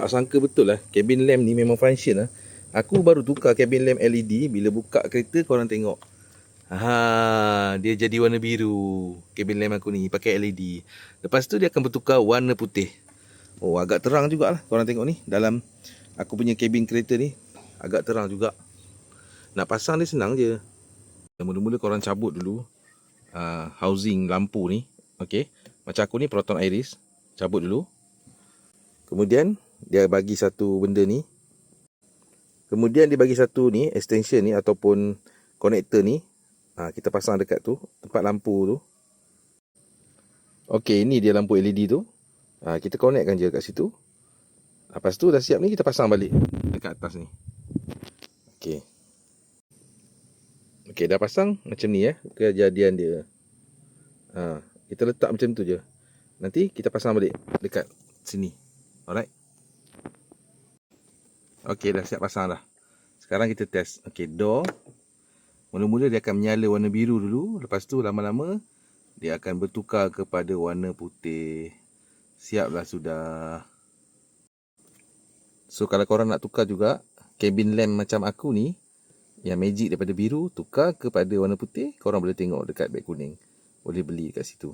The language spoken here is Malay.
tak sangka betul lah, cabin lamp ni memang function lah. Aku baru tukar cabin lamp LED. Bila buka kereta korang tengok, dia jadi warna biru. Cabin lamp aku ni pakai LED. Lepas tu dia akan bertukar warna putih. Oh, agak terang jugalah. Korang tengok ni, dalam aku punya cabin kereta ni agak terang juga. Nak pasang dia senang je. Mula-mula korang cabut dulu housing lampu ni. Okay, macam aku ni Proton Iris. Cabut dulu. Kemudian dia bagi satu benda ni. Kemudian dia bagi satu ni, extension ni ataupun connector ni. Kita pasang dekat tu, tempat lampu tu. Okey, ini dia lampu LED tu. Kita connectkan je kat situ. Lepas tu dah siap ni, kita pasang balik dekat atas ni. Okey. Okey, dah pasang macam ni kejadian dia. Kita letak macam tu je. Nanti kita pasang balik dekat sini. Alright. Okey, dah siap pasang dah. Sekarang kita test. Okey, door. Mula-mula dia akan menyala warna biru dulu. Lepas tu lama-lama dia akan bertukar kepada warna putih. Siaplah sudah. So kalau korang nak tukar juga cabin lamp macam aku ni, yang magic daripada biru tukar kepada warna putih, korang boleh tengok dekat beg kuning. Boleh beli kat situ.